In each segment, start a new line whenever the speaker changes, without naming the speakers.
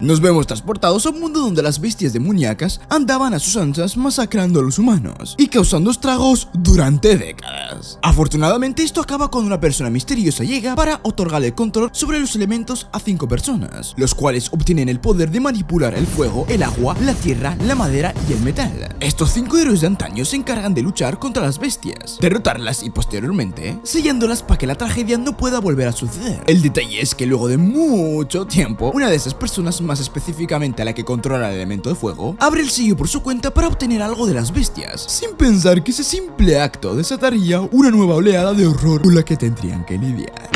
Nos vemos transportados a un mundo donde las bestias demoníacas andaban a sus anchas masacrando a los humanos y causando estragos durante décadas. Afortunadamente esto acaba cuando una persona misteriosa llega para otorgar el control sobre los elementos a 5 personas, los cuales obtienen el poder de manipular el fuego, el agua, la tierra, la madera y el metal. Estos 5 héroes de antaño se encargan de luchar contra las bestias, derrotarlas y posteriormente sellándolas para que la tragedia no pueda volver a suceder. El detalle es que luego de mucho tiempo, una de esas personas, más específicamente a la que controla el elemento de fuego, abre el sello por su cuenta para obtener algo de las bestias, sin pensar que ese simple acto desataría una nueva oleada de horror con la que tendrían que lidiar.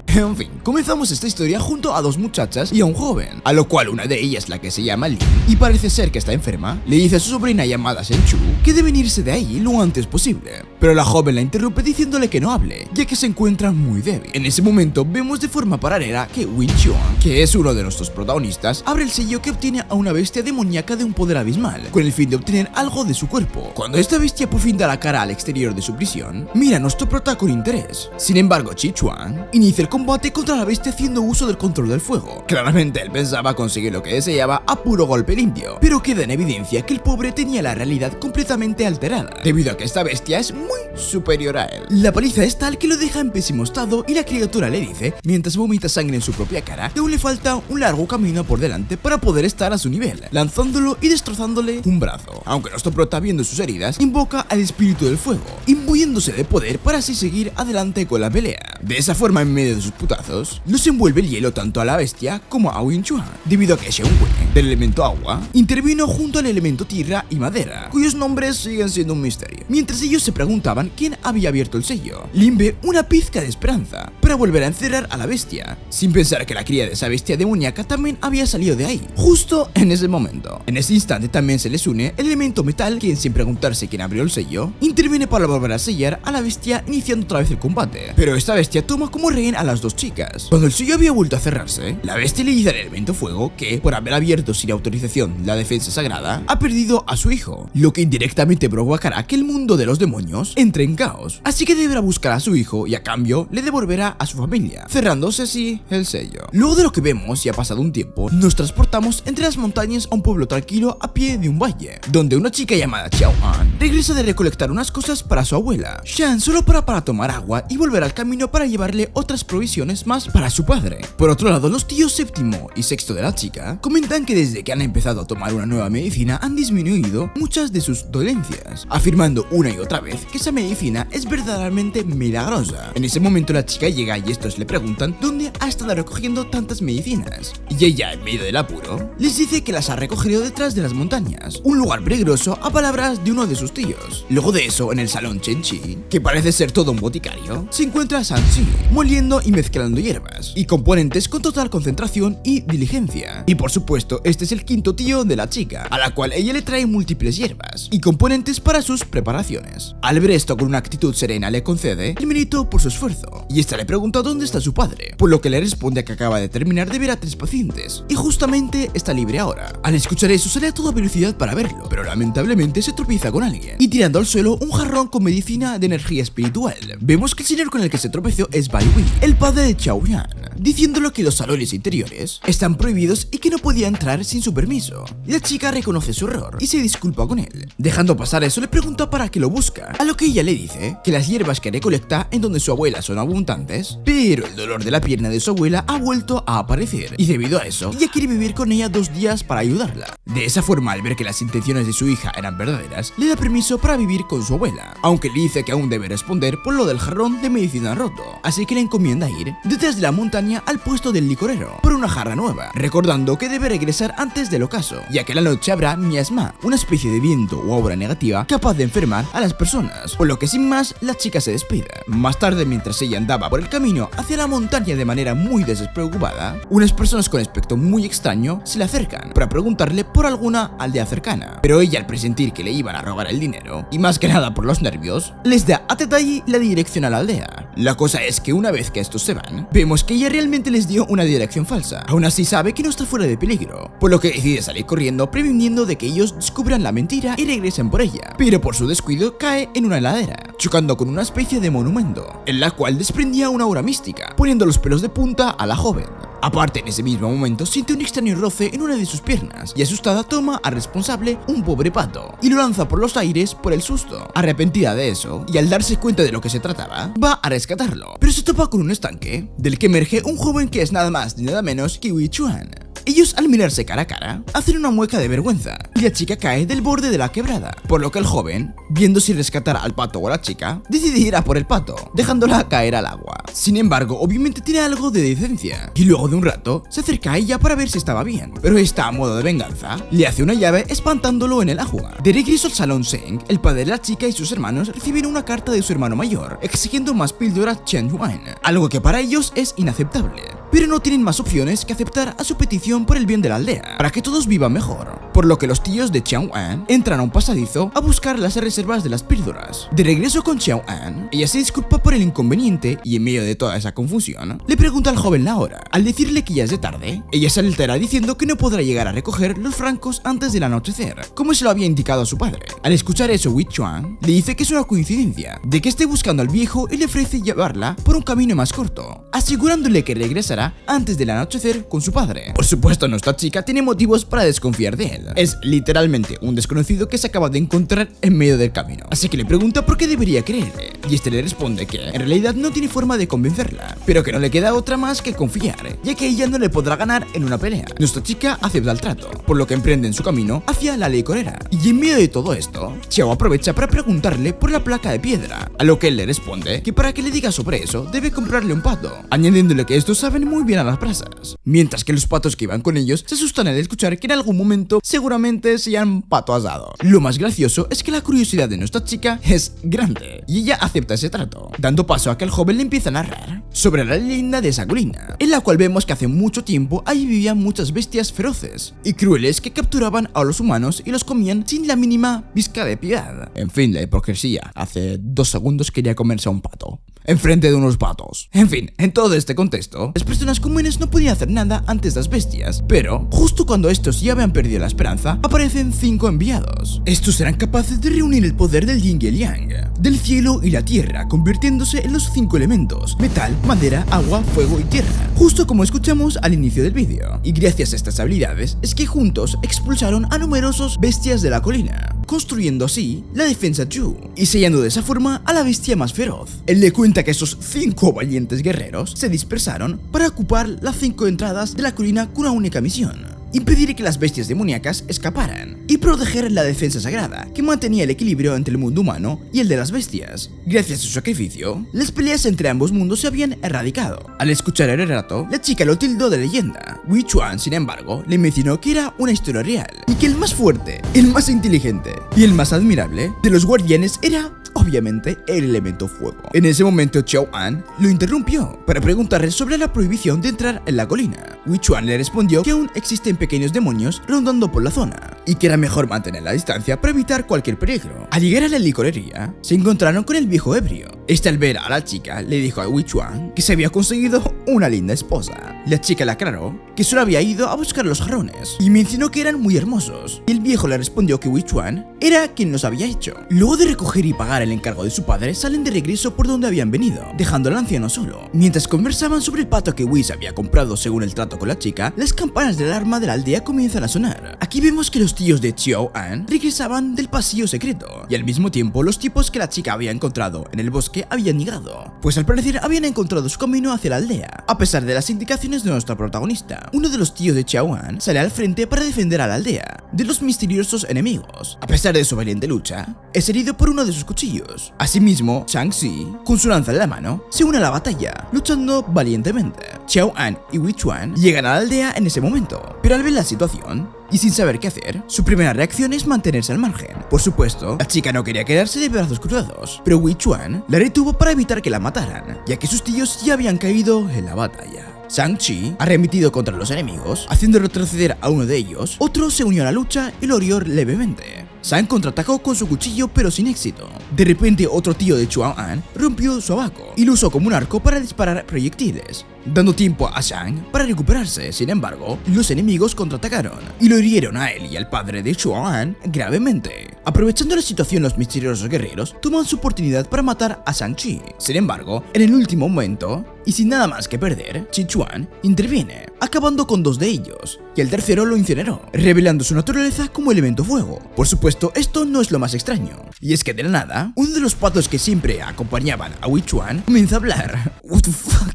En fin, comenzamos esta historia junto a 2 muchachas y a un joven, a lo cual una de ellas, la que se llama Lin, y parece ser que está enferma, le dice a su sobrina llamada Shenchu que deben irse de ahí lo antes posible, pero la joven la interrumpe diciéndole que no hable, ya que se encuentra muy débil. En ese momento vemos de forma paralela que Win Chuan, que es uno de nuestros protagonistas, abre el sello que obtiene a una bestia demoníaca de un poder abismal, con el fin de obtener algo de su cuerpo. Cuando esta bestia por fin da la cara al exterior de su prisión, mira a nuestro prota con interés. Sin embargo, Chi Chuan inicia el combate contra la bestia haciendo uso del control del fuego. Claramente él pensaba conseguir lo que deseaba a puro golpe limpio, pero queda en evidencia que el pobre tenía la realidad completamente alterada, debido a que esta bestia es muy superior a él. La paliza es tal que lo deja en pésimo estado y la criatura le dice, mientras vomita sangre en su propia cara, que aún le falta un largo camino por delante para poder estar a su nivel, lanzándolo y destrozándole un brazo. Aunque nuestro prota, viendo sus heridas, invoca al espíritu del fuego, imbuyéndose de poder para así seguir adelante con la pelea. De esa forma, en medio de sus putazos, nos envuelve el hielo tanto a la bestia como a Win Chuan, debido a que Xiao Wei, del elemento agua, intervino junto al elemento tierra y madera, cuyos nombres siguen siendo un misterio. Mientras ellos se preguntaban quién había abierto el sello, Lin ve una pizca de esperanza para volver a encerrar a la bestia, sin pensar que la cría de esa bestia demoníaca también había salido de ahí, justo en ese momento. En ese instante también se les une el elemento metal, quien, sin preguntarse quién abrió el sello, interviene para volver a sellar a la bestia, iniciando otra vez el combate. Pero esta bestia toma como rehén a las 2 chicas. Cuando el sello había vuelto a cerrarse, la bestia le dice al elemento fuego que, por haber abierto sin autorización la defensa sagrada, ha perdido a su hijo, lo que indirectamente provocará que el mundo de los demonios entre en caos, así que deberá buscar a su hijo y a cambio le devolverá a su familia, cerrándose así el sello. Luego de lo que vemos y ha pasado un tiempo, nos transportamos entre las montañas a un pueblo tranquilo a pie de un valle, donde una chica llamada Xiao An regresa de recolectar unas cosas para su abuela, Shan solo para tomar agua y volver al camino para llevarle otras provisiones más para su padre. Por otro lado, los tíos séptimo y sexto de la chica comentan que desde que han empezado a tomar una nueva medicina han disminuido muchas de sus dolencias, afirmando una y otra vez que esa medicina es verdaderamente milagrosa. En ese momento la chica llega y estos le preguntan dónde ha estado recogiendo tantas medicinas, y ella, en medio del apuro, les dice que las ha recogido detrás de las montañas, un lugar peligroso, a palabras de uno de sus tíos. Luego de eso, en el salón Chenchi, que parece ser todo un boticario, se encuentra Sanxi moliendo y mezclando hierbas y componentes con total concentración y diligencia. Y por supuesto, este es el quinto tío de la chica, a la cual ella le trae múltiples hierbas y componentes para sus preparaciones. Al ver esto, con una actitud serena le concede el mérito por su esfuerzo, y esta le pregunta dónde está su padre, por lo que le responde que acaba de terminar de ver a 3 pacientes y justamente está libre ahora. Al escuchar eso, sale a toda velocidad para verlo, pero lamentablemente se tropieza con alguien y tirando al suelo un jarrón con medicina de energía espiritual. Vemos que el señor con el que se tropezó es Bai Wei, el padre de Xiao Yan, diciéndole que los salones interiores están prohibidos y que no podía entrar sin su permiso. La chica reconoce su error y se disculpa con él. Dejando pasar eso, le pregunta para qué lo busca, a lo que ella le dice que las hierbas que recolecta en donde su abuela son abundantes, pero el dolor de la pierna de su abuela ha vuelto a aparecer, y debido a eso, ella quiere vivir con ella 2 días para ayudarla. De esa forma, al ver que las intenciones de su hija eran verdaderas, le da permiso para vivir con su abuela, aunque le dice que aún debe responder por lo del jarrón de medicina roto, así que le encomienda ir detrás de la montaña al puesto del licorero por una jarra nueva, recordando que debe regresar antes del ocaso, ya que la noche habrá miasma, una especie de viento o aura negativa capaz de enfermar a las personas, por lo que sin más la chica se despide. Más tarde, mientras ella andaba por el camino hacia la montaña de manera muy despreocupada, unas personas con aspecto muy extraño se le acercan para preguntarle por alguna aldea cercana, pero ella, al presentir que le iban a robar el dinero, y más que nada por los nervios, les da a detalle la dirección a la aldea. La cosa es que una vez que estos se van, vemos que ella realmente les dio una dirección falsa. Aún así sabe que no está fuera de peligro, por lo que decide salir corriendo, previniendo de que ellos descubran la mentira y regresen por ella, pero por su descuido cae en una heladera, chocando con una especie de monumento, en la cual desprendía una aura mística, poniendo los pelos de punta a la joven. Aparte, en ese mismo momento siente un extraño roce en una de sus piernas y asustada toma al responsable, un pobre pato, y lo lanza por los aires por el susto. Arrepentida de eso, y al darse cuenta de lo que se trataba, va a rescatarlo, pero se topa con un estanque, del que emerge un joven que es nada más ni nada menos que Wei Chuan. Ellos, al mirarse cara a cara, hacen una mueca de vergüenza y la chica cae del borde de la quebrada, por lo que el joven, viendo si rescatar al pato o a la chica, decide ir a por el pato, dejándola caer al agua. Sin embargo, obviamente tiene algo de decencia, y luego de un rato se acerca a ella para ver si estaba bien, pero esta, a modo de venganza, le hace una llave espantándolo en el agua. De regreso al salón Zeng, el padre de la chica y sus hermanos reciben una carta de su hermano mayor, exigiendo más píldoras Chen Yuan, algo que para ellos es inaceptable, pero no tienen más opciones que aceptar a su petición por el bien de la aldea, para que todos vivan mejor, por lo que los tíos de Xiao An entran a un pasadizo a buscar las reservas de las píldoras. De regreso con Xiao An, ella se disculpa por el inconveniente y en medio de toda esa confusión, le pregunta al joven la hora. Al decirle que ya es de tarde, ella se altera diciendo que no podrá llegar a recoger los francos antes del anochecer, como se lo había indicado a su padre. Al escuchar eso, Wei Chuan le dice que es una coincidencia, de que esté buscando al viejo y le ofrece llevarla por un camino más corto, asegurándole que regresará antes del anochecer con su padre. Por supuesto, nuestra chica tiene motivos para desconfiar de él. Es literalmente un desconocido que se acaba de encontrar en medio del camino, así que le pregunta por qué debería creerle, y este le responde que en realidad no tiene forma de convencerla, pero que no le queda otra más que confiar, ya que ella no le podrá ganar en una pelea. Nuestra chica acepta el trato, por lo que emprenden su camino hacia la licorera, y en medio de todo esto, Xiao aprovecha para preguntarle por la placa de piedra, a lo que él le responde que para que le diga sobre eso debe comprarle un pato, añadiéndole que estos saben muy bien a las brasas, mientras que los patos que iban con ellos se asustan al escuchar que en algún momento seguramente sean pato asado. Lo más gracioso es que la curiosidad de nuestra chica es grande, y ella acepta ese trato, dando paso a que el joven le empieza a narrar sobre la leyenda de esa colina, en la cual vemos que hace mucho tiempo allí vivían muchas bestias feroces y crueles que capturaban a los humanos y los comían sin la mínima pizca de piedad. En fin, la hipocresía. Hace 2 segundos quería comerse a un pato enfrente de unos patos. En fin, en todo este contexto, las personas comunes no podían hacer nada ante estas bestias, pero justo cuando estos ya habían perdido la esperanza, aparecen 5 enviados. Estos serán capaces de reunir el poder del yin y el yang, del cielo y la tierra, convirtiéndose en los 5 elementos: metal, madera, agua, fuego y tierra, justo como escuchamos al inicio del vídeo. Y gracias a estas habilidades es que juntos expulsaron a numerosos bestias de la colina, construyendo así la defensa Zhu y sellando de esa forma a la bestia más feroz. Él le cuenta que esos 5 valientes guerreros se dispersaron para ocupar las 5 entradas de la colina con una única misión: impedir que las bestias demoníacas escaparan y proteger la defensa sagrada que mantenía el equilibrio entre el mundo humano y el de las bestias. Gracias a su sacrificio, las peleas entre ambos mundos se habían erradicado. Al escuchar el relato, la chica lo tildó de leyenda. Wei Chuan, sin embargo, le mencionó que era una historia real y que el más fuerte, el más inteligente y el más admirable de los guardianes era obviamente el elemento fuego. En ese momento Xiao An lo interrumpió para preguntarle sobre la prohibición de entrar en la colina. Wei Chuan le respondió que aún existen pequeños demonios rondando por la zona y que era mejor mantener la distancia para evitar cualquier peligro. Al llegar a la licorería, se encontraron con el viejo ebrio. Este, al ver a la chica, le dijo a Wei Chuan que se había conseguido una linda esposa. La chica le aclaró que solo había ido a buscar los jarrones y mencionó que eran muy hermosos, y el viejo le respondió que Wei Chuan era quien los había hecho. Luego de recoger y pagar el encargo de su padre, salen de regreso por donde habían venido, dejando al anciano solo. Mientras conversaban sobre el pato que Wei se había comprado según el trato con la chica, las campanas de alarma de la aldea comienzan a sonar. Aquí vemos que los tíos de Xiao An regresaban del pasillo secreto, y al mismo tiempo los tipos que la chica había encontrado en el bosque habían llegado, pues al parecer habían encontrado su camino hacia la aldea, a pesar de las indicaciones de nuestra protagonista. Uno de los tíos de Xiao An sale al frente para defender a la aldea de los misteriosos enemigos. A pesar de su valiente lucha, es herido por uno de sus cuchillos. Asimismo, Shang-Chi, con su lanza en la mano, se une a la batalla, luchando valientemente. Xiao An y Wei Chuan llegan a la aldea en ese momento, pero al ver la situación y sin saber qué hacer, su primera reacción es mantenerse al margen. Por supuesto, la chica no quería quedarse de brazos cruzados, pero Wei Chuan la retuvo para evitar que la mataran, ya que sus tíos ya habían caído en la batalla. Shang-Chi, arremetido contra los enemigos, haciendo retroceder a uno de ellos, otro se unió a la lucha y lo hirió levemente. Zhang contraatacó con su cuchillo pero sin éxito. De repente otro tío de Chuan An rompió su abaco y lo usó como un arco para disparar proyectiles, dando tiempo a Zhang para recuperarse. Sin embargo, los enemigos contraatacaron y lo hirieron a él y al padre de Chuan An gravemente. Aprovechando la situación, los misteriosos guerreros toman su oportunidad para matar a Shang-Chi. Sin embargo, en el último momento, y sin nada más que perder, Chi Chuan interviene, acabando con 2 de ellos, y el tercero lo incineró, revelando su naturaleza como elemento fuego. Por supuesto, esto no es lo más extraño, y es que de la nada, uno de los patos que siempre acompañaban a Wei Chuan comienza a hablar. What the fuck?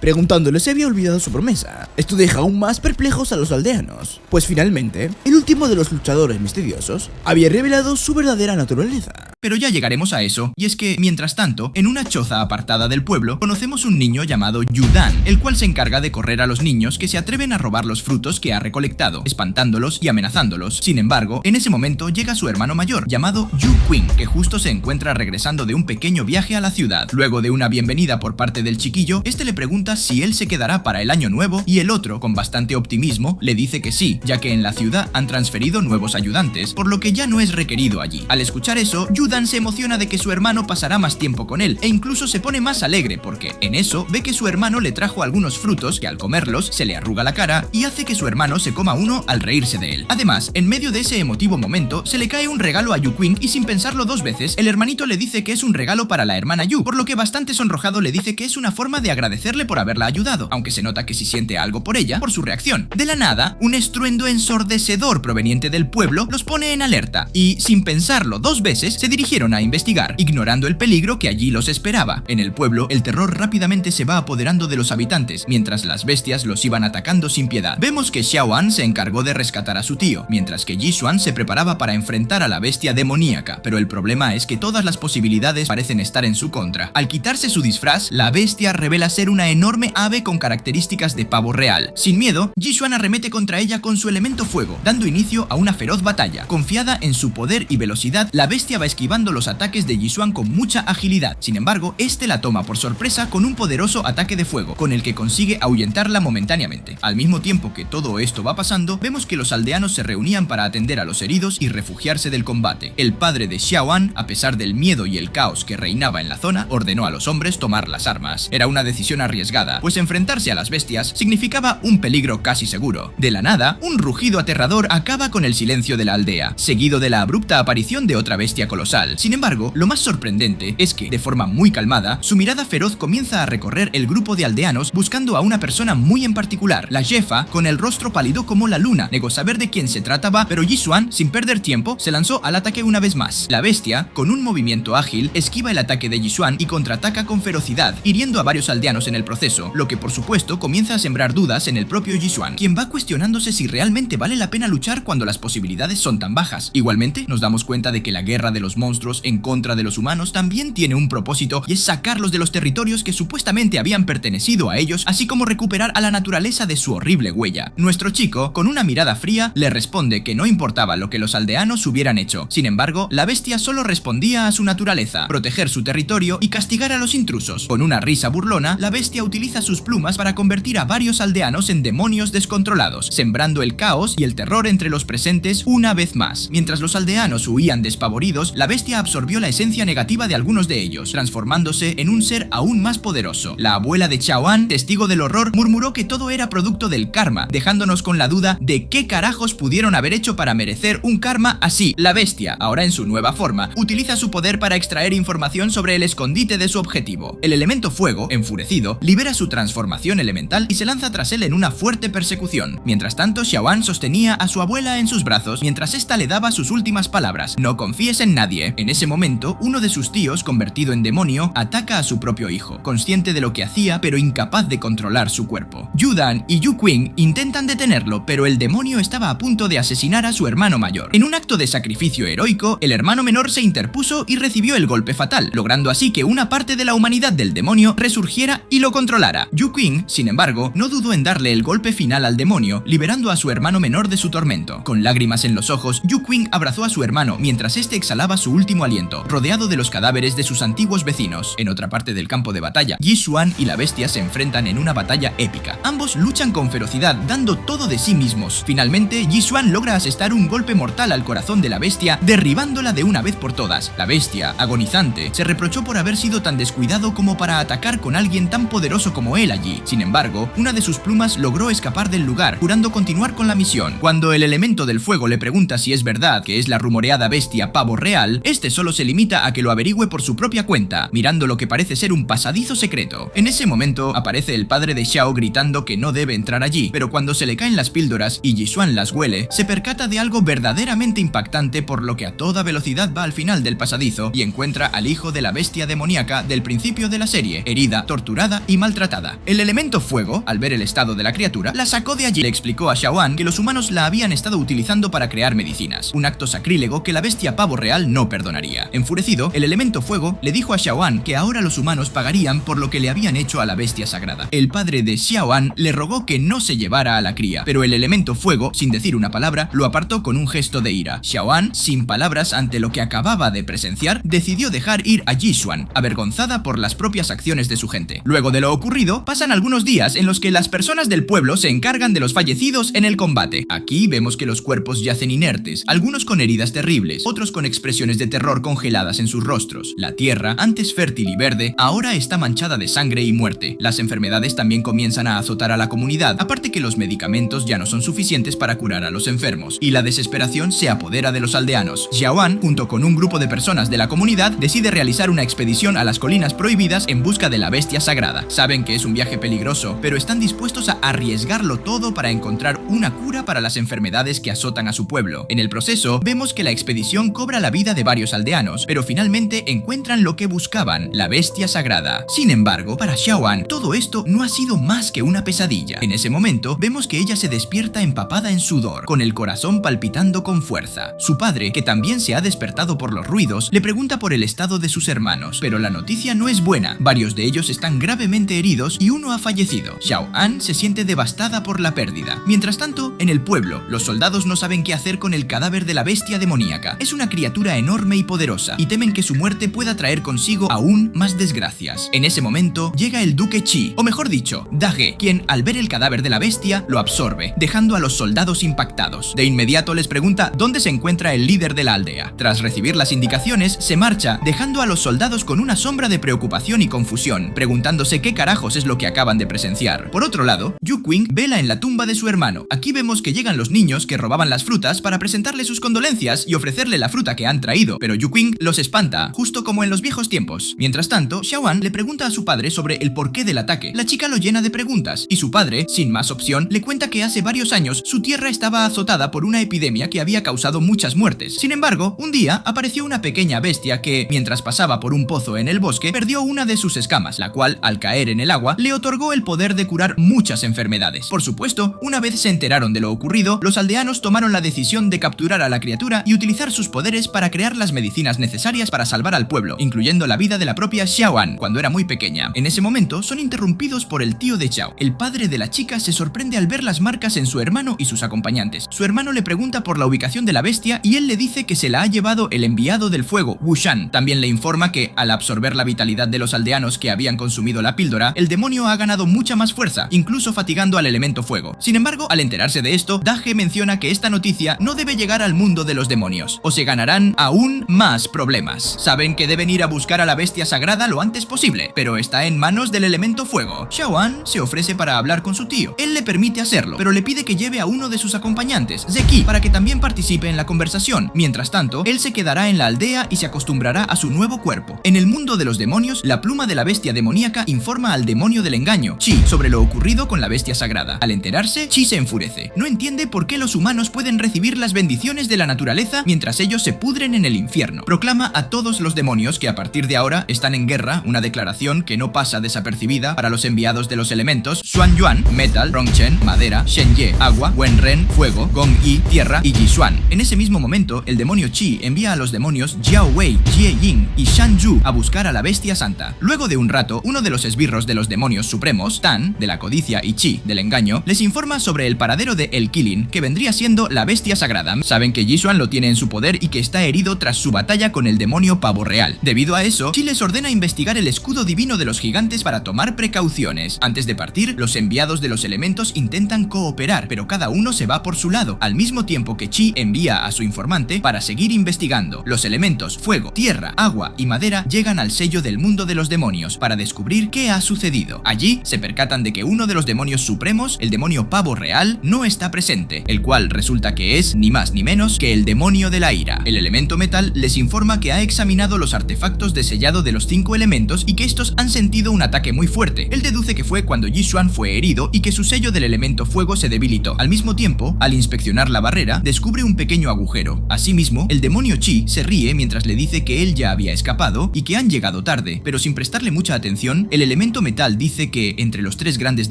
Preguntándole si había olvidado su promesa. Esto deja aún más perplejos a los aldeanos, pues finalmente, el último de los luchadores misteriosos había revelado su verdadera naturaleza.
Pero ya llegaremos a eso, y es que, mientras tanto, en una choza apartada del pueblo, conocemos un niño llamado Yu Dan, el cual se encarga de correr a los niños que se atreven a robar los frutos que ha recolectado, espantándolos y amenazándolos. Sin embargo, en ese momento llega su hermano mayor, llamado Yu Qing, que justo se encuentra regresando de un pequeño viaje a la ciudad. Luego de una bienvenida por parte del chiquillo, este le pregunta si él se quedará para el año nuevo, y el otro, con bastante optimismo, le dice que sí, ya que en la ciudad han transferido nuevos ayudantes, por lo que ya no es requerido allí. Al escuchar eso, Yu Dan se emociona de que su hermano pasará más tiempo con él, e incluso se pone más alegre porque, en eso, ve que su hermano le trajo algunos frutos que al comerlos se le arruga la cara y hace que su hermano se coma uno al reírse de él. Además, en medio de ese emotivo momento, se le cae un regalo a Yu Qing y sin pensarlo 2 veces, el hermanito le dice que es un regalo para la hermana Yu, por lo que bastante sonrojado le dice que es una forma de agradecerle por haberla ayudado, aunque se nota que sí siente algo por ella, por su reacción. De la nada, un estruendo ensordecedor proveniente del pueblo los pone en alerta, y sin pensarlo 2 veces, se dirigieron a investigar, ignorando el peligro que allí los esperaba. En el pueblo, el terror rápidamente se va apoderando de los habitantes, mientras las bestias los iban atacando sin piedad. Vemos que Xiao An se encargó de rescatar a su tío, mientras que Yi Xuan se preparaba para enfrentar a la bestia demoníaca, pero el problema es que todas las posibilidades parecen estar en su contra. Al quitarse su disfraz, la bestia revela ser una enorme ave con características de pavo real. Sin miedo, Yi Xuan arremete contra ella con su elemento fuego, dando inicio a una feroz batalla. Confiada en su poder y velocidad, la bestia va esquivando los ataques de Yi Xuan con mucha agilidad. Sin embargo, este la toma por sorpresa con un poderoso ataque de fuego, con el que consigue ahuyentarla momentáneamente. Al mismo tiempo que todo esto va pasando, vemos que los aldeanos se reunían para atender a los heridos y refugiarse del combate. El padre de Xiao An, a pesar del miedo y el caos que reinaba en la zona, ordenó a los hombres tomar las armas. Era una decisión arriesgada, pues enfrentarse a las bestias significaba un peligro casi seguro. De la nada, un rugido aterrador acaba con el silencio de la aldea, seguido de la abrupta aparición de otra bestia colosal. Sin embargo, lo más sorprendente es que, de forma muy calmada, su mirada feroz comienza a recorrer el grupo de aldeanos buscando a una persona muy en particular, la jefa, con el rostro pálido como la luna. Negó saber de quién se trataba, pero Yi Xuan, sin perder tiempo, se lanzó al ataque una vez más. La bestia, con un movimiento ágil, esquiva el ataque de Yi Xuan y contraataca con ferocidad, hiriendo a varios aldeanos en el proceso, lo que por supuesto comienza a sembrar dudas en el propio Yi Xuan, quien va cuestionándose si realmente vale la pena luchar cuando las posibilidades son tan bajas. Igualmente, nos damos cuenta de que la guerra de los monstruos en contra de los humanos también tiene un propósito, y es sacarlos de los territorios que supuestamente habían pertenecido a ellos, así como recuperar a la naturaleza de su horrible huella. Nuestro chico, con una mirada fría, le responde que no importaba lo que los aldeanos hubieran hecho. Sin embargo, la bestia solo respondía a su naturaleza: proteger su territorio y castigar a los intrusos. Con una risa burlona, la bestia utiliza sus plumas para convertir a varios aldeanos en demonios descontrolados, sembrando el caos y el terror entre los presentes una vez más. Mientras los aldeanos huían despavoridos, la bestia absorbió la esencia negativa de algunos de ellos, transformándose en un ser aún más poderoso. La abuela de Xiao An, testigo del horror, murmuró que todo era producto del karma, dejándonos con la duda de qué carajos pudieron haber hecho para merecer un karma así. La bestia, ahora en su nueva forma, utiliza su poder para extraer información sobre el escondite de su objetivo. El elemento fuego, enfurecido, libera su transformación elemental y se lanza tras él en una fuerte persecución. Mientras tanto, Xiao An sostenía a su abuela en sus brazos mientras ésta le daba sus últimas palabras: no confíes en nadie. En ese momento, uno de sus tíos, convertido en demonio, ataca a su propio hijo, consciente de lo que hacía pero incapaz de controlar su cuerpo. Yu Dan y Yu Qing intentan detenerlo, pero el demonio estaba a punto de asesinar a su hermano mayor. En un acto de sacrificio heroico, el hermano menor se interpuso y recibió el golpe fatal, logrando así que una parte de la humanidad del demonio resurgiera y lo controlara. Yu Qing, sin embargo, no dudó en darle el golpe final al demonio, liberando a su hermano menor de su tormento. Con lágrimas en los ojos, Yu Qing abrazó a su hermano mientras este exhalaba su su último aliento, rodeado de los cadáveres de sus antiguos vecinos. En otra parte del campo de batalla, Yi Xuan y la bestia se enfrentan en una batalla épica. Ambos luchan con ferocidad, dando todo de sí mismos. Finalmente, Yi Xuan logra asestar un golpe mortal al corazón de la bestia, derribándola de una vez por todas. La bestia, agonizante, se reprochó por haber sido tan descuidado como para atacar con alguien tan poderoso como él allí. Sin embargo, una de sus plumas logró escapar del lugar, jurando continuar con la misión. Cuando el elemento del fuego le pregunta si es verdad que es la rumoreada bestia Pavo Real, este solo se limita a que lo averigüe por su propia cuenta, mirando lo que parece ser un pasadizo secreto. En ese momento aparece el padre de Xiao gritando que no debe entrar allí, pero cuando se le caen las píldoras y Yi Xuan las huele, se percata de algo verdaderamente impactante, por lo que a toda velocidad va al final del pasadizo y encuentra al hijo de la bestia demoníaca del principio de la serie, herida, torturada y maltratada. El elemento fuego, al ver el estado de la criatura, la sacó de allí. Le explicó a Xiaoan que los humanos la habían estado utilizando para crear medicinas, un acto sacrílego que la bestia Pavo Real no perdonaría. Enfurecido, el elemento fuego le dijo a Xiaoan que ahora los humanos pagarían por lo que le habían hecho a la bestia sagrada. El padre de Xiaoan le rogó que no se llevara a la cría, pero el elemento fuego, sin decir una palabra, lo apartó con un gesto de ira. Xiaoan, sin palabras ante lo que acababa de presenciar, decidió dejar ir a Yi Xuan, avergonzada por las propias acciones de su gente. Luego de lo ocurrido, pasan algunos días en los que las personas del pueblo se encargan de los fallecidos en el combate. Aquí vemos que los cuerpos yacen inertes, algunos con heridas terribles, otros con expresiones de terror congeladas en sus rostros. La tierra, antes fértil y verde, ahora está manchada de sangre y muerte. Las enfermedades también comienzan a azotar a la comunidad, aparte que los medicamentos ya no son suficientes para curar a los enfermos, y la desesperación se apodera de los aldeanos. Xiaoan, junto con un grupo de personas de la comunidad, decide realizar una expedición a las colinas prohibidas en busca de la bestia sagrada. Saben que es un viaje peligroso, pero están dispuestos a arriesgarlo todo para encontrar una cura para las enfermedades que azotan a su pueblo. En el proceso, vemos que la expedición cobra la vida de varios aldeanos, pero finalmente encuentran lo que buscaban, la bestia sagrada. Sin embargo, para Xiaoan, todo esto no ha sido más que una pesadilla. En ese momento, vemos que ella se despierta empapada en sudor, con el corazón palpitando con fuerza. Su padre, que también se ha despertado por los ruidos, le pregunta por el estado de sus hermanos, pero la noticia no es buena. Varios de ellos están gravemente heridos y uno ha fallecido. Xiaoan se siente devastada por la pérdida. Mientras tanto, en el pueblo, los soldados no saben qué hacer con el cadáver de la bestia demoníaca. Es una criatura enorme y poderosa, y temen que su muerte pueda traer consigo aún más desgracias. En ese momento, llega el duque Qi, o mejor dicho, Dage, quien al ver el cadáver de la bestia, lo absorbe, dejando a los soldados impactados. De inmediato les pregunta dónde se encuentra el líder de la aldea. Tras recibir las indicaciones, se marcha, dejando a los soldados con una sombra de preocupación y confusión, preguntándose qué carajos es lo que acaban de presenciar. Por otro lado, Yu Qing vela en la tumba de su hermano. Aquí vemos que llegan los niños que robaban las frutas para presentarle sus condolencias y ofrecerle la fruta que han traído, pero Yu Qing los espanta, justo como en los viejos tiempos. Mientras tanto, Xiaoan le pregunta a su padre sobre el porqué del ataque. La chica lo llena de preguntas, y su padre, sin más opción, le cuenta que hace varios años su tierra estaba azotada por una epidemia que había causado muchas muertes. Sin embargo, un día apareció una pequeña bestia que, mientras pasaba por un pozo en el bosque, perdió una de sus escamas, la cual, al caer en el agua, le otorgó el poder de curar muchas enfermedades. Por supuesto, una vez se enteraron de lo ocurrido, los aldeanos tomaron la decisión de capturar a la criatura y utilizar sus poderes para crear las medicinas necesarias para salvar al pueblo, incluyendo la vida de la propia Xiaoan cuando era muy pequeña. En ese momento, son interrumpidos por el tío de Xiao. El padre de la chica se sorprende al ver las marcas en su hermano y sus acompañantes. Su hermano le pregunta por la ubicación de la bestia y él le dice que se la ha llevado el enviado del fuego, Wu Shan. También le informa que, al absorber la vitalidad de los aldeanos que habían consumido la píldora, el demonio ha ganado mucha más fuerza, incluso fatigando al elemento fuego. Sin embargo, al enterarse de esto, Dage menciona que esta noticia no debe llegar al mundo de los demonios, o se ganarán aún más problemas. Saben que deben ir a buscar a la bestia sagrada lo antes posible, pero está en manos del elemento fuego. Xiaoan se ofrece para hablar con su tío. Él le permite hacerlo, pero le pide que lleve a uno de sus acompañantes, Zeki, para que también participe en la conversación. Mientras tanto, él se quedará en la aldea y se acostumbrará a su nuevo cuerpo. En el mundo de los demonios, la pluma de la bestia demoníaca informa al demonio del engaño, Qi, sobre lo ocurrido con la bestia sagrada. Al enterarse, Qi se enfurece. No entiende por qué los humanos pueden recibir las bendiciones de la naturaleza mientras ellos se pudren en el infierno. Proclama a todos los demonios que a partir de ahora están en guerra, una declaración que no pasa desapercibida para los enviados de los elementos Xuan Yuan, metal, Rongchen, madera, Shen Ye, agua, Wen Ren, fuego, Gong Yi, tierra y Yi Xuan. En ese mismo momento, el demonio Qi envía a los demonios Jiao Wei, Jie Ying y Shan Yu a buscar a la bestia santa. Luego de un rato, uno de los esbirros de los demonios supremos, Tan, de la codicia, y Qi, del engaño, les informa sobre el paradero de El Kilin, que vendría siendo la bestia sagrada. Saben que Yi Xuan lo tiene en su poder y que está herido tras su batalla con el demonio pavo real. Debido a eso, Chi les ordena investigar el escudo divino de los gigantes para tomar precauciones. Antes de partir, los enviados de los elementos intentan cooperar, pero cada uno se va por su lado, al mismo tiempo que Chi envía a su informante para seguir investigando. Los elementos fuego, tierra, agua y madera llegan al sello del mundo de los demonios para descubrir qué ha sucedido. Allí se percatan de que uno de los demonios supremos, el demonio pavo real, no está presente, el cual resulta que es ni más ni menos que el demonio de la ira. El elemento metal les informa que ha examinado los artefactos de sellado de los 5 elementos y que estos han sentido un ataque muy fuerte. Él deduce que fue cuando Yi Xuan fue herido y que su sello del elemento fuego se debilitó. Al mismo tiempo, al inspeccionar la barrera, descubre un pequeño agujero. Asimismo, el demonio Chi se ríe mientras le dice que él ya había escapado y que han llegado tarde, pero sin prestarle mucha atención, el elemento metal dice que entre los 3 grandes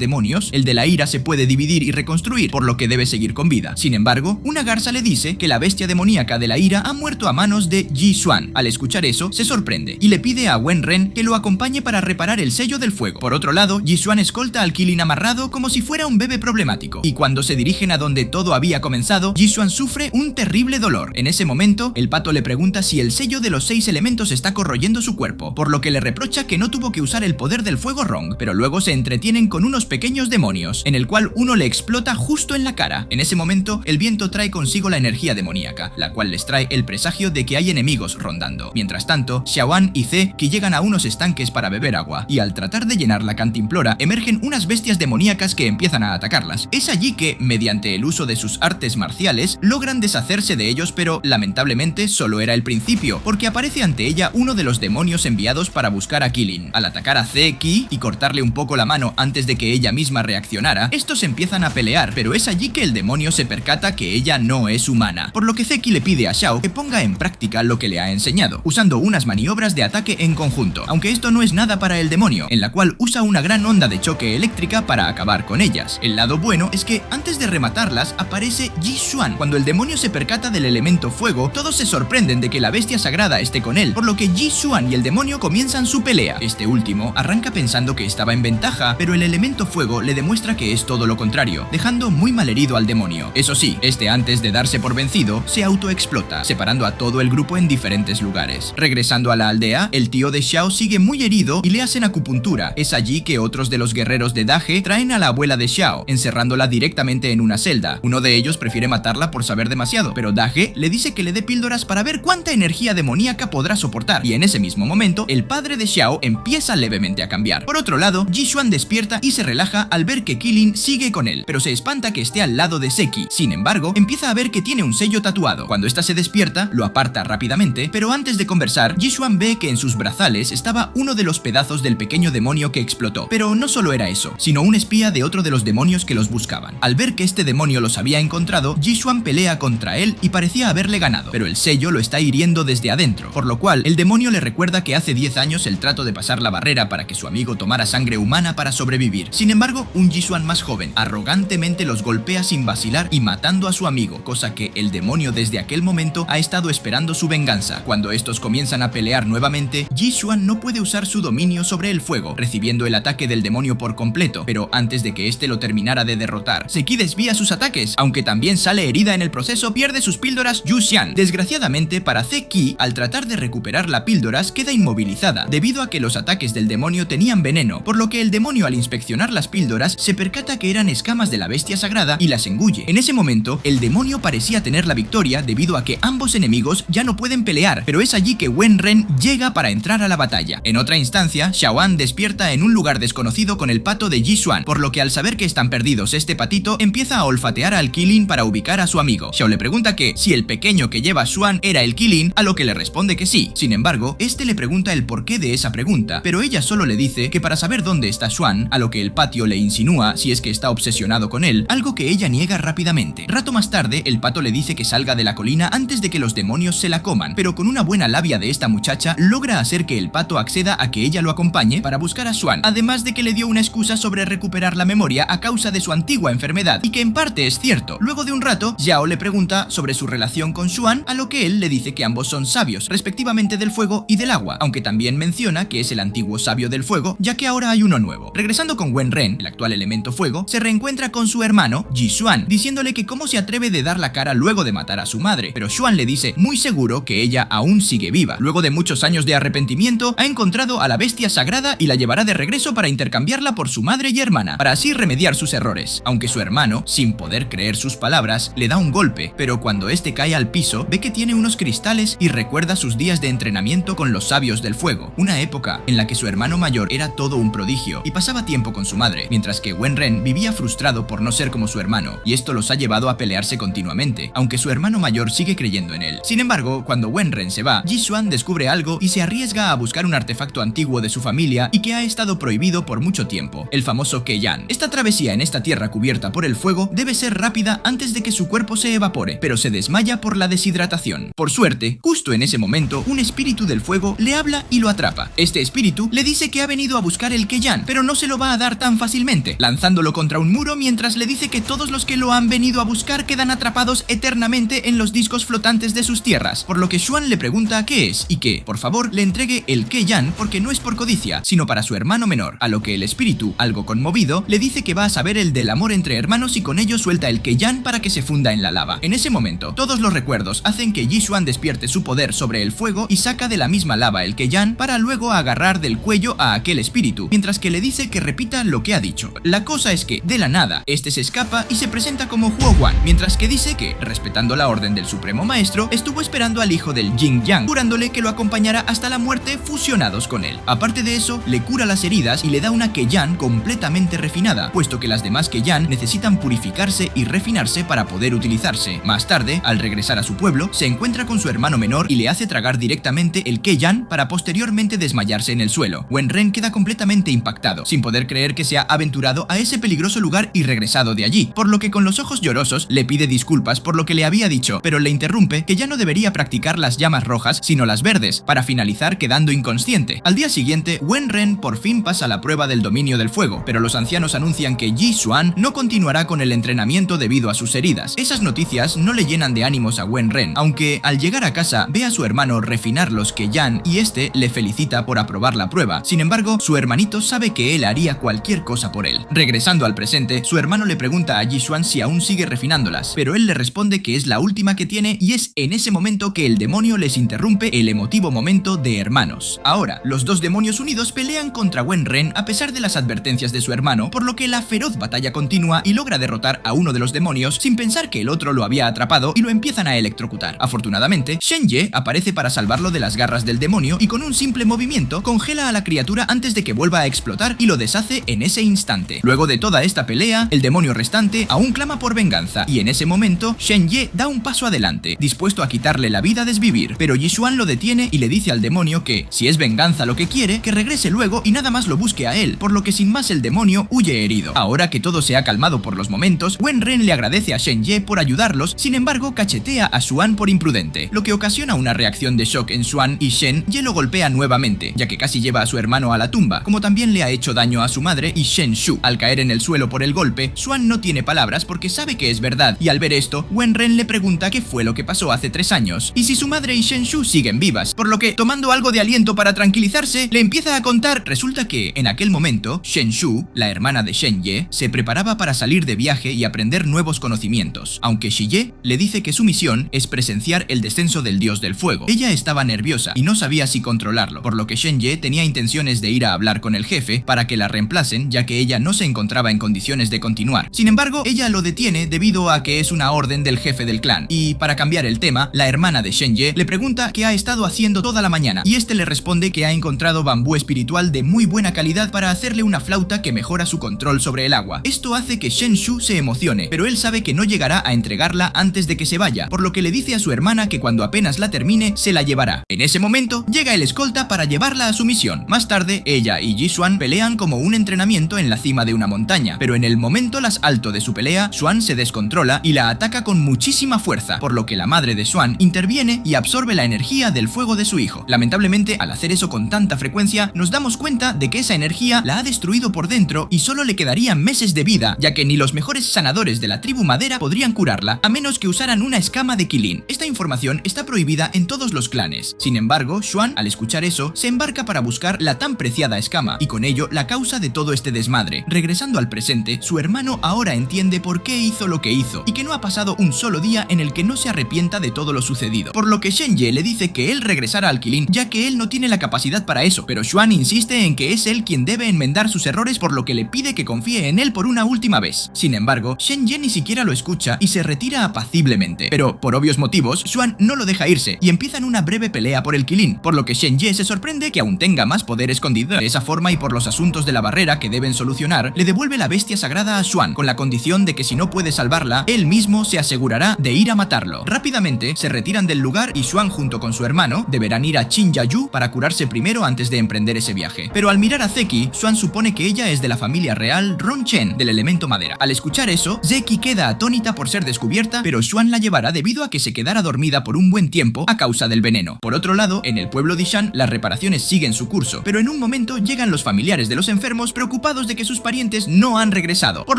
demonios, el de la ira se puede dividir y reconstruir, por lo que debe seguir con vida. Sin embargo, una garza le dice que la bestia demoníaca de la ira ha muerto a manos de Yi Xuan. Al escuchar eso, se sorprende y le pide a Wen Ren que lo acompañe para reparar el sello del fuego. Por otro lado, Yi Xuan escolta al Kilin amarrado como si fuera un bebé problemático, y cuando se dirigen a donde todo había comenzado, Yi Xuan sufre un terrible dolor. En ese momento, el pato le pregunta si el sello de los 6 elementos está corroyendo su cuerpo, por lo que le reprocha que no tuvo que usar el poder del fuego Rong, pero luego se entretienen con unos pequeños demonios, en el cual uno le explota justo en la cara. En ese momento, el viento trae consigo la energía demoníaca, la cual les trae el presagio de que hay enemigos rondando. Mientras tanto, Xiaoan y Ze llegan a unos estanques para beber agua, y al tratar de llenar la cantimplora, emergen unas bestias demoníacas que empiezan a atacarlas. Es allí que, mediante el uso de sus artes marciales, logran deshacerse de ellos, pero lamentablemente solo era el principio, porque aparece ante ella uno de los demonios enviados para buscar a Kilin. Al atacar a Ze Qi y cortarle un poco la mano antes de que ella misma reaccionara, estos empiezan a pelear, pero es allí que el demonio se percata que ella no es humana, por lo que Ze Qi le pide a Xiao que ponga en práctica lo que le ha enseñado, usando unas maniobras de ataque en conjunto, aunque esto no es nada para el demonio, en la cual usa una gran onda de choque eléctrica para acabar con ellas. El lado bueno es que antes de rematarlas aparece Yi Xuan. Cuando el demonio se percata del elemento fuego, todos se sorprenden de que la bestia sagrada esté con él, por lo que Yi Xuan y el demonio comienzan su pelea. Este último arranca pensando que estaba en ventaja, pero el elemento fuego le demuestra que es todo lo contrario, dejando muy malherido al demonio. Eso sí, este antes de darse por vencido, se autoexplota, separando a todo el grupo en diferentes lugares. Regresando a la aldea, el tío de Xiao sigue muy herido y le hacen acupuntura. Es allí que otros de los guerreros de Daje traen a la abuela de Xiao, encerrándola directamente en una celda. Uno de ellos prefiere matarla por saber demasiado, pero Daje le dice que le dé píldoras para ver cuánta energía demoníaca podrá soportar, y en ese mismo momento, el padre de Xiao empieza levemente a cambiar. Por otro lado, Yi Xuan despierta y se relaja al ver que Kilin sigue con él, pero se espanta que esté al lado de Ze Qi. Sin embargo, empieza a ver que tiene un sello tatuado. Cuando ésta se despierta, lo aparta rápidamente, pero antes de conversar, Yi Xuan ve que en sus brazales estaba uno de los pedazos del pequeño demonio que explotó. Pero no solo era eso, sino un espía de otro de los demonios que los buscaban. Al ver que este demonio los había encontrado, Yi Xuan pelea contra él y parecía haberle ganado, pero el sello lo está hiriendo desde adentro, por lo cual el demonio le recuerda que hace 10 años el trato de pasar la barrera para que su amigo tomara sangre humana para sobrevivir. Sin embargo, un Yi Xuan más joven arrogantemente los golpea sin vacilar y matando a su amigo, cosa que el demonio desde aquel momento ha estado esperando su venganza. Cuando estos comienzan a pelear nuevamente, Yi Xuan no puede usar su dominio sobre el fuego, recibiendo el ataque del demonio por completo, pero antes de que este lo terminara de derrotar, Ze Qi desvía sus ataques, aunque también sale herida en el proceso, pierde sus píldoras Yu Xian. Desgraciadamente para Ze Qi, al tratar de recuperar las píldoras, queda inmovilizada, debido a que los ataques del demonio tenían veneno, por lo que el demonio al inspeccionar las píldoras se percata que eran escamas de la bestia sagrada y las engulle. En ese momento, el demonio parecía tener la victoria debido a que ambos enemigos ya no pueden pelear, pero es allí que Wen Ren llega para entrar a la batalla. En otra instancia, Xiaoan despierta en un lugar desconocido con el pato de Yi Xuan, por lo que al saber que están perdidos este patito, empieza a olfatear al Kilin para ubicar a su amigo. Xiao le pregunta que si el pequeño que lleva Xuan era el Kilin, a lo que le responde que sí. Sin embargo, este le pregunta el porqué de esa pregunta, pero ella solo le dice que para saber dónde está Xuan, a lo que el patio le insinúa si es que está obsesionado con él, algo que ella niega rápidamente. Rato más tarde, el pato le dice que salga de la colina antes de que los demonios se la coman, pero con una buena labia de esta muchacha, logra hacer que el pato acceda a que ella lo acompañe para buscar a Xuan, además de que le dio una excusa sobre recuperar la memoria a causa de su antigua enfermedad, y que en parte es cierto. Luego de un rato, Xiao le pregunta sobre su relación con Xuan, a lo que él le dice que ambos son sabios, respectivamente del fuego y del agua, aunque también menciona que es el antiguo sabio del fuego, ya que ahora hay uno nuevo. Regresando con Wen Ren, el actual elemento fuego, se reencuentra con su hermano, Yi Xuan, diciéndole que cómo se atreve de dar la cara luego de matar a su madre, pero Xuan le dice muy seguro que ella aún sigue viva. Luego de muchos años de arrepentimiento, ha encontrado a la bestia sagrada y la llevará de regreso para intercambiarla por su madre y hermana, para así remediar sus errores. Aunque su hermano, sin poder creer sus palabras, le da un golpe, pero cuando este cae al piso, ve que tiene unos cristales y recuerda sus días de entrenamiento con los sabios del fuego, una época en la que su hermano mayor era todo un prodigio y pasaba tiempo con su madre, mientras que Wenren vivía frustrado por no ser como su hermano, y esto los ha llevado a pelearse continuamente, aunque su hermano mayor sigue creyendo en él. Sin embargo, cuando Wenren se va, Ji-Xuan descubre algo y se arriesga a buscar un artefacto antiguo de su familia y que ha estado prohibido por mucho tiempo, el famoso Keyan. Esta travesía en esta tierra cubierta por el fuego debe ser rápida antes de que su cuerpo se evapore, pero se desmaya por la deshidratación. Por suerte, justo en ese momento, un espíritu del fuego le habla y lo atrapa. Este espíritu le dice que ha venido a buscar el Keyan, pero no se lo va a dar tan fácilmente, lanzándolo contra un muro mientras le dice que todos los que lo han venido a buscar quedan atrapados eternamente en los discos flotantes de sus tierras, por lo que Xuan le pregunta qué es y que, por favor, le entregue el Keyan porque no es por codicia, sino para su hermano menor, a lo que el espíritu, algo conmovido, le dice que va a saber el del amor entre hermanos y con ello suelta el Keyan para que se funda en la lava. En ese momento, todos los recuerdos hacen que Ji-Xuan despierte su poder sobre el fuego y saca de la misma lava el Keyan para luego agarrar del cuello a aquel espíritu, mientras que le dice que repita lo que ha dicho. La cosa es que, de la nada, este se escapa y se presenta como Huo Guan, mientras que dice que, respetando la orden del supremo maestro, estuvo esperando al hijo del Yin Yang, jurándole que lo acompañará hasta la muerte fusionados con él. Aparte de eso, le cura las heridas y le da una Keyan completamente refinada, puesto que las demás Keyan necesitan purificarse y refinarse para poder utilizarse. Más tarde, al regresar a su pueblo, se encuentra con su hermano menor y le hace tragar directamente el Keyan para posteriormente desmayarse en el suelo. Wenren queda completamente impactado, sin poder creer que se ha aventurado a ese peligroso lugar y regresado de allí, por lo que con los ojos llorosos le pide disculpas por lo que le había dicho, pero le interrumpe que ya no debería practicar las llamas rojas sino las verdes, para finalizar quedando inconsciente. Al día siguiente, Wenren por fin pasa la prueba del dominio del fuego, pero los ancianos anuncian que Ji-Xuan no continuará con el entrenamiento debido a sus heridas. Esas noticias no le llenan de ánimos a Wenren, aunque al llegar a casa ve a su hermano refinar los Keyan y este le felicita por aprobar la prueba. Sin embargo, su hermanito sabe que él haría cualquier cosa por él. Regresando al presente, su hermano le pregunta a Ji-Xuan si aún sigue refinándolas, pero él le responde que es la última que tiene y es en ese momento que el demonio les interrumpe el emotivo momento de hermanos. Ahora, los dos demonios unidos pelean contra Wenren a pesar de las advertencias de su hermano, por lo que la feroz batalla continúa y logra derrotar a uno de los demonios sin pensar que el otro lo había atrapado y lo empiezan a electrocutar. Afortunadamente, Shen-Ye aparece para salvarlo de las garras del demonio y con un simple movimiento congela a la criatura antes de que vuelva a explotar y lo deshace en ese instante. Luego de toda esta pelea, el demonio restante aún clama por venganza y en ese momento Shen-Ye da un paso adelante, dispuesto a quitarle la vida a desvivir, pero Ji-Xuan lo detiene y le dice al demonio que, si es venganza lo que quiere, que regrese luego y nada más lo busque a él, por lo que sin más el demonio huye herido. Ahora que todo se ha calmado por los momentos, Wenren le agradece a Shen-Ye por ayudarlos, sin embargo cachetea a Xuan por imprudente, lo que ocasiona una reacción de shock en Xuan y Shen-Ye lo golpea nuevamente, ya que casi lleva a su hermano a la tumba, como también le ha hecho daño a su madre y Shen-Shu. Al caer en el suelo por el golpe, Xuan no tiene palabras porque sabe que es verdad, y al ver esto, Wenren le pregunta qué fue lo que pasó hace 3 años, y si su madre y Shen-Shu siguen vivas, por lo que, tomando algo de aliento para tranquilizarse, le empieza a contar. Resulta que, en aquel momento, Shen-Shu, la hermana de Shen-Ye, se preparaba para salir de viaje y aprender nuevos conocimientos, aunque Shi-Ye le dice que su misión es presenciar el descenso del dios del fuego. Ella estaba nerviosa y no sabía si controlarlo, por lo que Shen-Ye tenía intenciones de ir a hablar con el jefe para que la reemplacen, ya que ella no se encontraba en condiciones de continuar. Sin embargo, ella lo detiene debido a que es una orden del jefe del clan, y para cambiar el tema, la hermana de Shen-Ye le pregunta qué ha estado haciendo toda la mañana, y este le responde que ha encontrado bambú espiritual de muy buena calidad para hacerle una flauta que mejora su control sobre el agua. Esto hace que Shen-Shu se emocione, pero él sabe que no llegará a entregarla antes de que se vaya, por lo que le dice a su hermana que cuando apenas la termine, se la llevará. En ese momento, llega el escolta para llevarla a su misión. Más tarde, ella y Ji-Xuan pelean como un entrenamiento en la cima de una montaña, pero en el momento más alto de su pelea, Xuan se descontrola y la ataca con muchísima fuerza, por lo que la madre de Xuan interviene y absorbe la energía del fuego de su hijo. Lamentablemente, al hacer eso con tanta frecuencia, nos damos cuenta de que esa energía la ha destruido por dentro y solo le quedarían meses de vida, ya que ni los mejores sanadores de la tribu madera podrían curarla, a menos que usaran una escama de Qilin. Esta información está prohibida en todos los clanes. Sin embargo, Xuan, al escuchar eso, se embarca para buscar la tan preciada escama, y con ello la causa de todo este desmadre. Regresando al presente, su hermano ahora entiende por qué hizo lo que hizo, y que no ha pasado un solo día en el que no se arrepienta de todo lo sucedido, por lo que Shen-Ye le dice que él regresara al Qilin, ya que él no tiene la capacidad para eso, pero Xuan insiste en que es él quien debe enmendar sus errores, por lo que le pide que confíe en él por una última vez. Sin embargo, Shen-Ye ni siquiera lo escucha y se retira apaciblemente, pero por obvios motivos, Xuan no lo deja irse y empiezan una breve pelea por el Qilin, por lo que Shen-Ye se sorprende que aún tenga más poder escondido. De esa forma, y por los asuntos de la barrera que deben solucionar, le devuelve la bestia sagrada a Xuan, con la condición de que si no puede salvarla, él mismo se asegurará de ir a matarlo. Rápidamente se retiran del lugar y Xuan junto con su hermano deberán ir a Qinyayu para curarse primero antes de emprender ese viaje. Pero al mirar a Zeki, Xuan supone que ella es de la familia real Ronchen, del elemento madera. Al escuchar eso, Zeki queda atónita por ser descubierta, pero Xuan la llevará debido a que se quedara dormida por un buen tiempo a causa del veneno. Por otro lado, en el pueblo de Shan, las reparaciones siguen su curso, pero en un momento llegan los familiares de los enfermos preocupados de que sus parientes no han regresado, por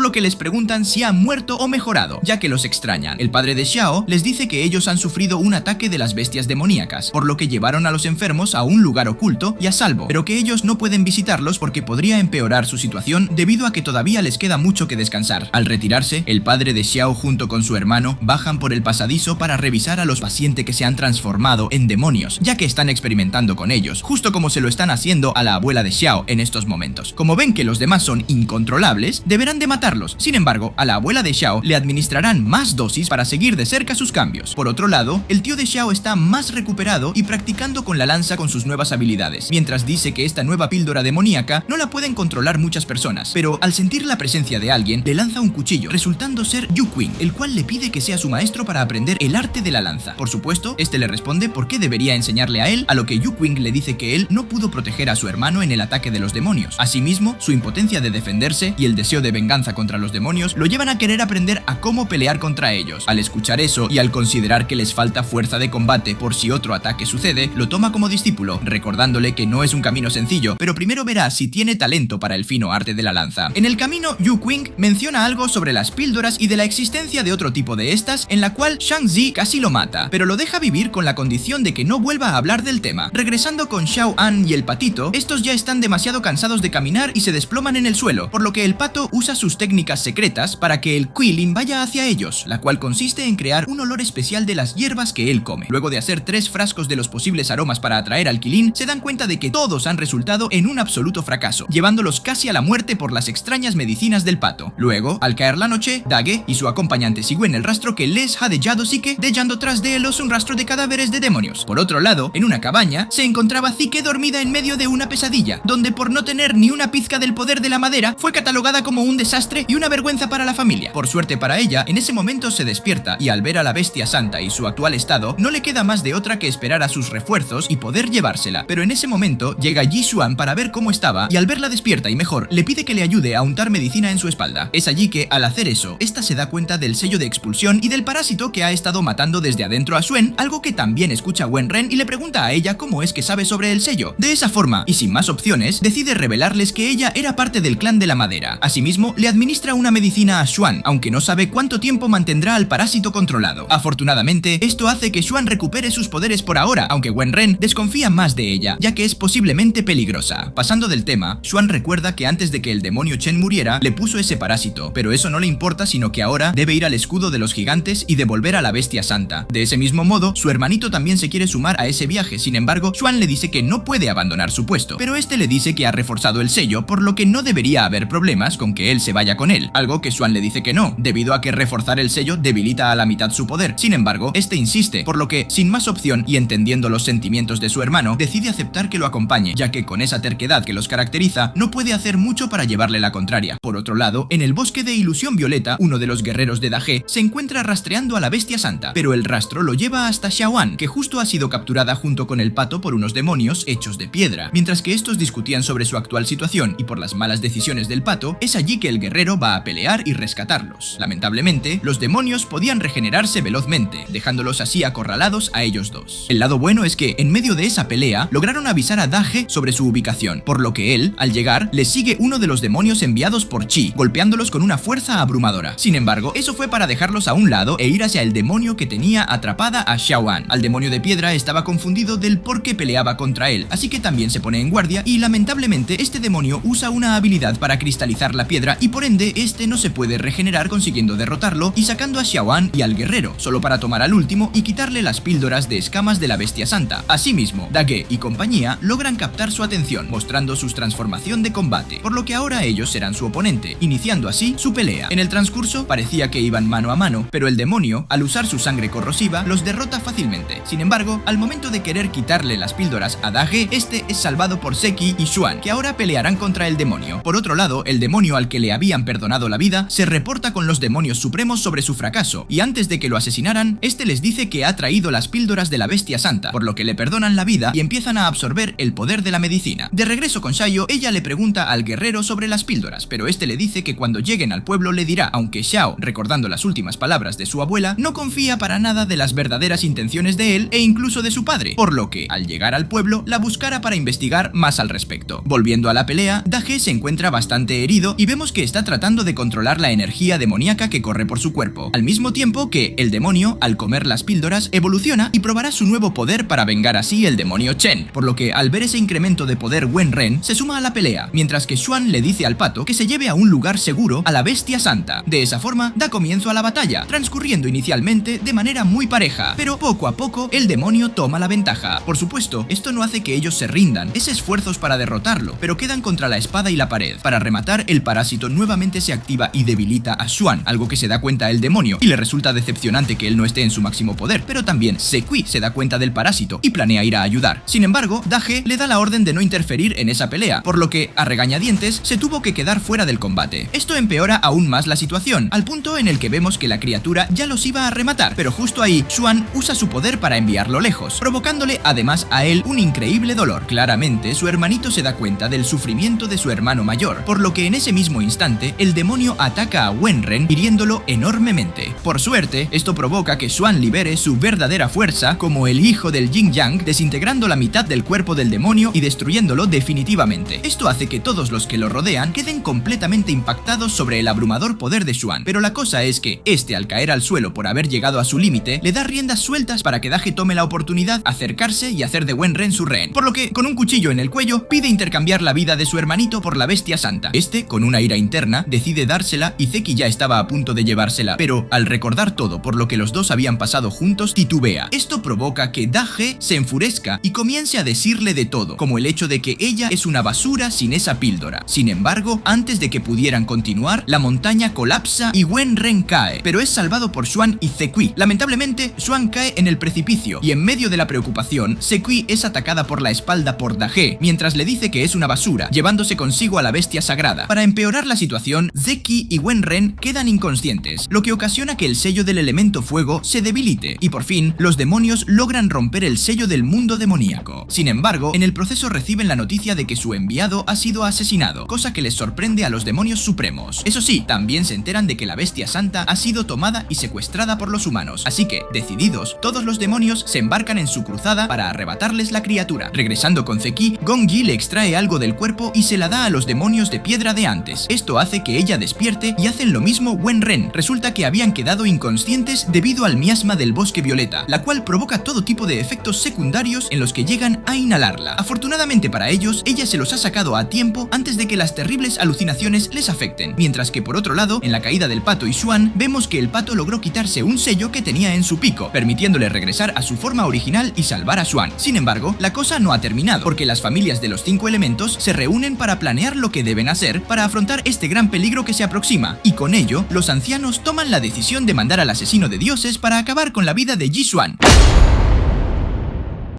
lo que les preguntan si han muerto o mejorado, ya que los extrañan. El padre de Xiao les dice que ellos han sufrido un ataque de las bestias demoníacas, por lo que llevaron a los enfermos a un lugar oculto y a salvo, pero que ellos no pueden visitarlos porque podría empeorar su situación debido a que todavía les queda mucho que descansar. Al retirarse, el padre de Xiao junto con su hermano bajan por el pasadizo para revisar a los pacientes que se han transformado en demonios, ya que están experimentando con ellos, justo como se lo están haciendo a la abuela de Xiao en estos momentos. Como ven que los demás son incontrolables, deberán de matarlos. Sin embargo, a la abuela de Xiao le administrarán más dosis para seguir de cerca sus cambios. Por otro lado, el tío de Xiao está más recuperado y practicando con la lanza con sus nuevas habilidades, mientras dice que esta nueva píldora demoníaca no la pueden controlar muchas personas, pero al sentir la presencia de alguien, le lanza un cuchillo, resultando ser Yu Qing, el cual le pide que sea su maestro para aprender el arte de la lanza. Por supuesto, este le responde por qué debería enseñarle a él, a lo que Yu Qing le dice que él no pudo proteger a su hermano en el ataque de los demonios. Asimismo, su impotencia de defenderse y el deseo de venganza contra los demonios lo llevan a querer aprender a cómo pelear contra ellos. Al escuchar eso y al considerar que les falta fuerza de combate por si otro ataque sucede, lo toma como discípulo, recordándole que no es un camino sencillo, pero primero verá si tiene talento para el fino arte de la lanza. En el camino, Yu Qing menciona algo sobre las píldoras y de la existencia de otro tipo de estas, en la cual Shang Zi casi lo mata, pero lo deja vivir con la condición de que no vuelva a hablar del tema. Regresando con Xiao An y el patito, estos ya están demasiado cansados de caminar y se desploman en el suelo, por lo que el pato usa sus técnicas secretas para que el Qilin vaya hacia ellos, la cual consiste en crear un olor especial de las hierbas que él come. Luego de hacer 3 frascos de los posibles aromas para atraer al Qilin, se dan cuenta de que todos han resultado en un absoluto fracaso, llevándolos casi a la muerte por las extrañas medicinas del pato. Luego, al caer la noche, Dage y su acompañante siguen el rastro que les ha dejado Zike, dejando tras de ellos un rastro de cadáveres de demonios. Por otro lado, en una cabaña, se encontraba Zike dormida en medio de una pesadilla, donde por no tener ni una pizca del poder de la madera, fue catalogada como un desastre y una vergüenza para la familia. Por suerte para ella, en ese momento se despierta y al ver a la bestia santa y su actual estado, no le queda más de otra que esperar a sus refuerzos y poder llevársela. Pero en ese momento llega Yi Xuan para ver cómo estaba y al verla despierta y mejor, le pide que le ayude a untar medicina en su espalda. Es allí que, al hacer eso, esta se da cuenta del sello de expulsión y del parásito que ha estado matando desde adentro a Suen, algo que también escucha Wen Ren y le pregunta a ella cómo es que sabe sobre el sello. De esa forma, y sin más opciones, decide revelarles que ella era parte del clan de la madera. Asimismo, le administra una medicina a Xuan, aunque no sabe cuánto tiempo mantendrá al parásito controlado. Afortunadamente, esto hace que Xuan recupere sus poderes por ahora, aunque Wen Ren desconfía más de ella, ya que es posiblemente peligrosa. Pasando del tema, Xuan recuerda que antes de que el demonio Chen muriera, le puso ese parásito, pero eso no le importa, sino que ahora debe ir al escudo de los gigantes y devolver a la bestia santa. De ese mismo modo, su hermanito también se quiere sumar a ese viaje. Sin embargo, Xuan le dice que no puede abandonar su puesto, pero este le dice que ha reforzado el sello, por lo que no debería haber problemas con que él se vaya con él, algo que Xuan le dice que no, debido a que reforzar el sello debilita a la mitad su poder. Sin embargo, este insiste, por lo que, sin más opción y entendiendo los sentimientos de su hermano, decide aceptar que lo acompañe, ya que con esa terquedad que los caracteriza, no puede hacer mucho para llevarle la contraria. Por otro lado, en el bosque de Ilusión Violeta, uno de los guerreros de Dage se encuentra rastreando a la bestia santa, pero el rastro lo lleva hasta Xiaoan, que justo ha sido capturada junto con el pato por unos demonios hechos de piedra. Mientras que estos discutían sobre su actual situación y por las malas decisiones del pato, es allí que el guerrero va a pelear y rescatarlos. Lamentablemente, los demonios podían regenerarse velozmente, dejándolos así acorralados a ellos dos. El lado bueno es que, en medio de esa pelea, lograron avisar a Dage sobre su ubicación, por lo que él, al llegar, le sigue uno de los demonios enviados por Chi, golpeándolos con una fuerza abrumadora. Sin embargo, eso fue para dejarlos a un lado e ir hacia el demonio que tenía atrapada a Xiaoan. Al demonio de piedra estaba confundido del por qué peleaba contra él, así que también se pone en guardia y lamentablemente este demonio usa una habilidad para cristalizar la piedra y por ende este no se puede regenerar, consiguiendo derrotarlo y sacando a Xiaoan y al guerrero, solo para tomar al último último y quitarle las píldoras de escamas de la bestia santa. Asimismo, Dage y compañía logran captar su atención, mostrando su transformación de combate, por lo que ahora ellos serán su oponente, iniciando así su pelea. En el transcurso parecía que iban mano a mano, pero el demonio, al usar su sangre corrosiva, los derrota fácilmente. Sin embargo, al momento de querer quitarle las píldoras a Dage, este es salvado por Seki y Xuan, que ahora pelearán contra el demonio. Por otro lado, el demonio al que le habían perdonado la vida se reporta con los demonios supremos sobre su fracaso, y antes de que lo asesinaran, este les dice que ha traído las píldoras de la bestia santa, por lo que le perdonan la vida y empiezan a absorber el poder de la medicina. De regreso con Xiao, ella le pregunta al guerrero sobre las píldoras, pero este le dice que cuando lleguen al pueblo le dirá, aunque Xiao, recordando las últimas palabras de su abuela, no confía para nada de las verdaderas intenciones de él e incluso de su padre, por lo que, al llegar al pueblo, la buscará para investigar más al respecto. Volviendo a la pelea, Dage se encuentra bastante herido y vemos que está tratando de controlar la energía demoníaca que corre por su cuerpo, al mismo tiempo que el demonio, al comer las píldoras, evoluciona y probará su nuevo poder para vengar así el demonio Chen, por lo que al ver ese incremento de poder Wenren se suma a la pelea, mientras que Xuan le dice al pato que se lleve a un lugar seguro a la bestia santa. De esa forma da comienzo a la batalla, transcurriendo inicialmente de manera muy pareja, pero poco a poco el demonio toma la ventaja. Por supuesto, esto no hace que ellos se rindan, es esfuerzos para derrotarlo, pero quedan contra la espada y la pared. Para rematar, el parásito nuevamente se activa y debilita a Xuan, algo que se da cuenta el demonio, y le resulta decepcionante que él no esté en su máximo poder, pero también Seki se da cuenta del parásito y planea ir a ayudar. Sin embargo, Dage le da la orden de no interferir en esa pelea, por lo que, a regañadientes, se tuvo que quedar fuera del combate. Esto empeora aún más la situación, al punto en el que vemos que la criatura ya los iba a rematar, pero justo ahí, Xuan usa su poder para enviarlo lejos, provocándole además a él un increíble dolor. Claramente, su hermanito se da cuenta del sufrimiento de su hermano mayor, por lo que en ese mismo instante, el demonio ataca a Wenren, hiriéndolo enormemente. Por suerte, esto provoca que Xuan libere su verdadera fuerza como el hijo del Yin Yang, desintegrando la mitad del cuerpo del demonio y destruyéndolo definitivamente. Esto hace que todos los que lo rodean queden completamente impactados sobre el abrumador poder de Xuan, pero la cosa es que este, al caer al suelo por haber llegado a su límite, le da riendas sueltas para que Dage tome la oportunidad, acercarse y hacer de Wenren su rehén, por lo que, con un cuchillo en el cuello, pide intercambiar la vida de su hermanito por la bestia santa. Este, con una ira interna, decide dársela y Seki ya estaba a punto de llevársela, pero al recordar todo por lo que los dos habían pasado juntos, titubea. Esto provoca que Dage se enfurezca y comience a decirle de todo, como el hecho de que ella es una basura sin esa píldora. Sin embargo, antes de que pudieran continuar, la montaña colapsa y Wenren cae, pero es salvado por Xuan y Seki. Lamentablemente, Xuan cae en el precipicio y en medio de la preocupación, Seki es atacada por la espalda por Dage, mientras le dice que es una basura, llevándose consigo a la bestia sagrada. Para empeorar la situación, Seki y Wenren quedan inconscientes, lo que ocasiona que el sello del elemento fuego se debilite, y por fin, los demonios logran romper el sello del mundo demoníaco. Sin embargo, en el proceso reciben la noticia de que su enviado ha sido asesinado, cosa que les sorprende a los demonios supremos. Eso sí, también se enteran de que la bestia santa ha sido tomada y secuestrada por los humanos, así que, decididos, todos los demonios se embarcan en su cruzada para arrebatarles la criatura. Regresando con Seki, Gongji le extrae algo del cuerpo y se la da a los demonios de piedra de antes. Esto hace que ella despierte y hacen lo mismo Wenren. Resulta que habían quedado inconscientes debido al miasma del bosque violeta, la cual provoca todo tipo de efectos secundarios en los que llegan a inhalarla. Afortunadamente para ellos, ella se los ha sacado a tiempo antes de que las terribles alucinaciones les afecten, mientras que por otro lado, en la caída del pato y Xuan, vemos que el pato logró quitarse un sello que tenía en su pico, permitiéndole regresar a su forma original y salvar a Xuan. Sin embargo, la cosa no ha terminado, porque las familias de los 5 elementos se reúnen para planear lo que deben hacer para afrontar este gran peligro que se aproxima, y con ello, los ancianos toman la decisión de mandar al asesino de dioses para acabar con la vida de Ji Xuan.